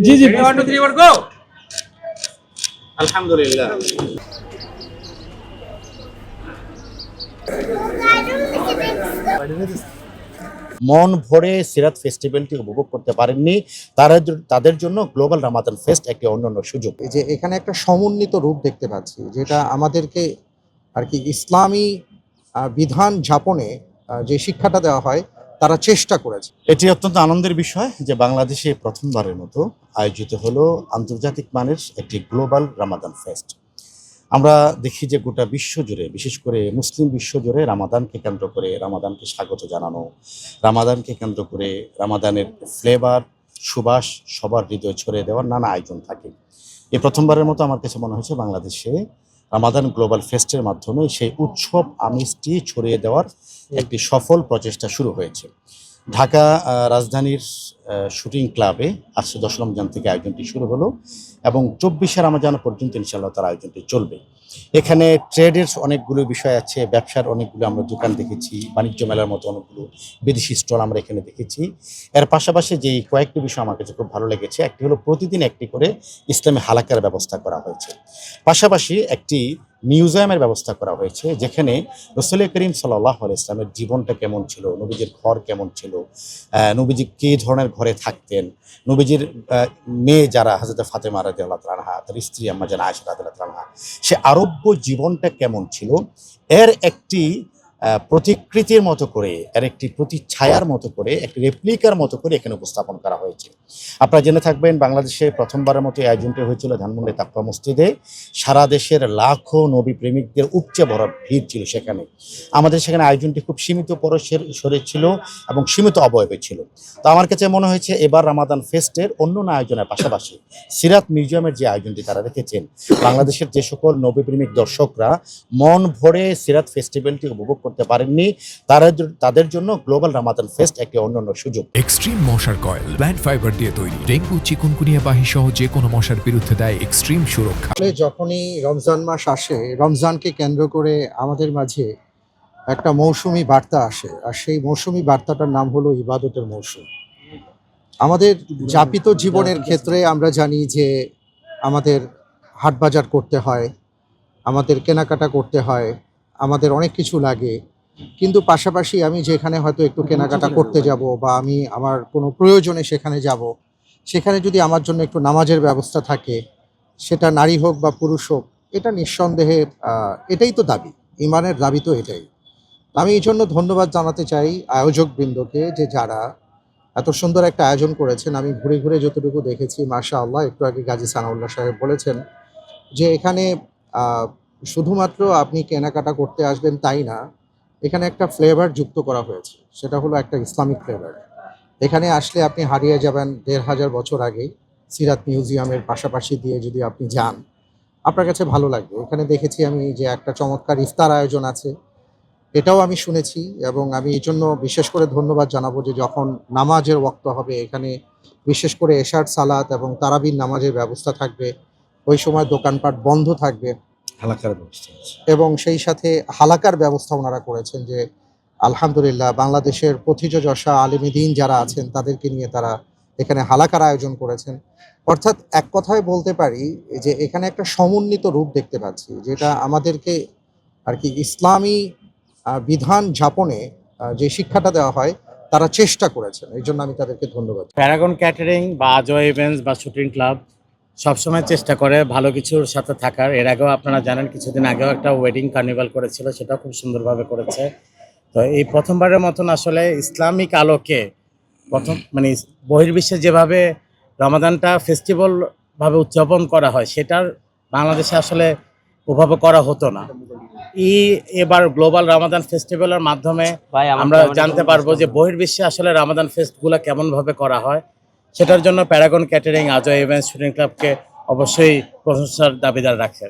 জি জি। 1 2 3 go. আলহামদুলিল্লাহ। মন ভরে সিরাত ফেস্টিভ্যালটি উপভোগ করতে পারেননি তাদের জন্য গ্লোবাল রামাদান ফেস্ট একটি অন্যান্য সুযোগ। এই যে এখানে একটা সমন্বিত রূপ দেখতে পাচ্ছি, যেটা আমাদেরকে আর কি ইসলামী বিধান যাপনে যে শিক্ষাটা দেওয়া হয় তারা চেষ্টা করেছে। এটি অত্যন্ত আনন্দের বিষয় যে বাংলাদেশে প্রথমবারের মতো আয়োজিত হলো আন্তর্জাতিক মানের একটি গ্লোবাল রামাদান ফেস্ট। আমরা দেখি যে গোটা বিশ্ব জুড়ে, বিশেষ করে মুসলিম বিশ্ব জুড়ে রামাদানকে কেন্দ্র করে, রামাদানকে স্বাগত জানানো, রামাদানকে কেন্দ্র করে রামাদানের ফ্লেভার সুবাস সবার হৃদয় ছড়িয়ে দেওয়ার নানা আয়োজন থাকে। এই প্রথমবারের মতো আমার কাছে মনে হয়েছে বাংলাদেশে রামাদান গ্লোবাল ফেস্টের মাধ্যমে সেই উৎসব আমেজটি ছড়িয়ে দেওয়ার একটি সফল প্রচেষ্টা শুরু হয়েছে। ঢাকা রাজধানীর শুটিং ক্লাবে আজকে 10 রমজান থেকে আয়োজনটি শুরু হলো এবং 24শে রমজান পর্যন্ত ইনশাআল্লাহ তার আয়োজনটি চলবে। এখানে ট্রেডের অনেকগুলো বিষয় আছে, ব্যবসার অনেকগুলো আমরা দোকান দেখেছি, বাণিজ্য মেলার মতো অনেকগুলো বিদেশি স্টল আমরা এখানে দেখেছি। এর পাশাপাশি যেই কয়েকটি বিষয় আমার কাছে খুব ভালো লেগেছে, একটি হলো প্রতিদিন একটি করে ইসলামী হালাকার ব্যবস্থা করা হয়েছে। পাশাপাশি একটি মিউজিয়ামের ব্যবস্থা করা হয়েছে, যেখানে রাসূল করিম সাল্লাল্লাহু আলাইহি ওয়াসাল্লামের জীবনটা কেমন ছিল, নবীজির ঘর কেমন ছিল, নবীজি কী ধরনের ঘরে থাকতেন, নবীজির মেয়ে যারা হযরত ফাতেমা রাদিয়াল্লাহু তাআলা আনহা, তার স্ত্রী আম্মা জান আয়েশা রাদিয়াল্লাহু তাআলা আনহা, সে আরব্য জীবনটা কেমন ছিল এর একটি প্রতিকৃতির মতো করে, এর একটি প্রতিচ্ছায়ার মতো করে, একটি রেপ্লিকার মতো করে এখানে উপস্থাপন করা হয়েছে। আপনারা জেনে থাকবেন বাংলাদেশে প্রথমবারের মতো এই আয়োজনটি হয়েছিল ধানমন্ডি তাকওয়া মসজিদে। সারা দেশের লাখো নবী প্রেমিকদের উপচে ভরা ভিড় ছিল সেখানে। আমাদের সেখানে আয়োজনটি খুব সীমিত পরিসরে ছিল এবং সীমিত অবয়বে ছিল। তো আমার কাছে মনে হয়েছে এবার রামাদান ফেস্টের অন্যান্য আয়োজনের পাশাপাশি সিরাত মিউজিয়ামের যে আয়োজনটি তারা রেখেছেন, বাংলাদেশের যে সকল নবী প্রেমিক দর্শকরা মন ভরে সিরাত ফেস্টিভ্যালটি উপভোগ করতে পারেননি, তাদের জন্য গ্লোবাল রামাদান ফেস্ট একটি অন্যান্য সুযোগ। এক্সট্রিম মশার কয়েল প্ল্যান্ট ফাইবার দিয়ে তৈরি, ডেঙ্গু চিকুনগুনিয়া বাহি সহ যে কোনো মশার বিরুদ্ধে দেয় এক্সট্রিম সুরক্ষা। যখনই রমজান মাস আসে, রমজানকে কেন্দ্র করে আমাদের মাঝে একটা মৌসুমি বার্তা আসে, আর সেই মৌসুমি বার্তাটার নাম হলো ইবাদতের মৌসুম। আমাদের যাপিত জীবনের ক্ষেত্রে আমরা জানি যে আমাদের হাটবাজার করতে হয়, আমাদের কেনাকাটা করতে হয়, আমাদের অনেক কিছু লাগে। কিন্তু পাশাপাশি আমি যেখানে হয়তো একটু কেনাকাটা করতে যাব বা আমি আমার কোনো প্রয়োজনে সেখানে যাব, সেখানে যদি আমার জন্য একটু নামাজের ব্যবস্থা থাকে, সেটা নারী হোক বা পুরুষ হোক, এটা নিঃসন্দেহে এটাই তো দাবি, ইমানের দাবি তো এটাই। আমি এই জন্য ধন্যবাদ জানাতে চাই আয়োজকবৃন্দকে, যে যারা এত সুন্দর একটা আয়োজন করেছেন। আমি ঘুরে ঘুরে যতটুকু দেখেছি, মাশাআল্লাহ, একটু আগে গাজী সানাউল্লাহ সাহেব বলেছেন যে এখানে শুধুমাত্র আপনি কেনাকাটা করতে আসবেন তাই না, এখানে একটা ফ্লেভার যুক্ত করা হয়েছে, সেটা হলো একটা ইসলামিক ফ্লেভার। এখানে আসলে আপনি হারিয়ে যাবেন ১৫০০ বছর আগে। সিরাত মিউজিয়ামের পাশাপাশি দিয়ে যদি আপনি যান, আপনার কাছে ভালো লাগবে। এখানে দেখেছি আমি যে একটা চমৎকার ইফতার আয়োজন আছে, এটাও আমি শুনেছি, এবং আমি এই জন্য বিশেষ করে ধন্যবাদ জানাবো যে যখন নামাজের ওয়াক্ত হবে, এখানে বিশেষ করে এশার সালাত এবং তারাবির নামাজের ব্যবস্থা থাকবে। ওই সময় দোকানপাট বন্ধ থাকবে, হালাকার ব্যবস্থা আছে এবং সেই সাথে হালাকার ব্যবস্থা ওনারা করেছেন, যে আলহামদুলিল্লাহ বাংলাদেশের পথিযশা আলেমে দ্বীন যারা আছেন তাদেরকে নিয়ে তারা এখানে হালাকার আয়োজন করেছেন। অর্থাৎ এক কথায় বলতে পারি যে এখানে একটা সমন্বিত রূপ দেখতে পাচ্ছি, যেটা আমাদেরকে আর কি ইসলামী বিধান যাপনে যে শিক্ষাটা দেওয়া হয় তারা চেষ্টা করেছেন। এই জন্য আমি তাদেরকে ধন্যবাদ। প্যারাগন ক্যাটারিং বা আজয় ইভেন্টস বা শুটিং ক্লাব সবসময় চেষ্টা করে ভালো কিছুর সাথে থাকার। এর আগেও আপনারা জানেন কিছুদিন আগেও একটা ওয়েডিং কার্নিভাল করেছিল, সেটাও খুব সুন্দরভাবে করেছে। তো এই প্রথমবারের মতন আসলে ইসলামিক আলোকে মানে বহির্বিশ্বে যেভাবে রমাদানটা ফেস্টিভ্যাল ভাবে উদযাপন করা হয়, সেটার বাংলাদেশে আসলে ওভাবে করা হতো না। এবার গ্লোবাল রামাদান ফেস্টিভ্যালের মাধ্যমে আমরা জানতে পারবো যে বহির্বিশ্বে আসলে রামাদান ফেস্টগুলো কেমনভাবে করা হয়। সেটার জন্য প্যারাগন ক্যাটারিং, আজয় ইভেন্টস, শুটিং ক্লাবকে অবশ্যই প্রশংসার দাবিদার রাখে।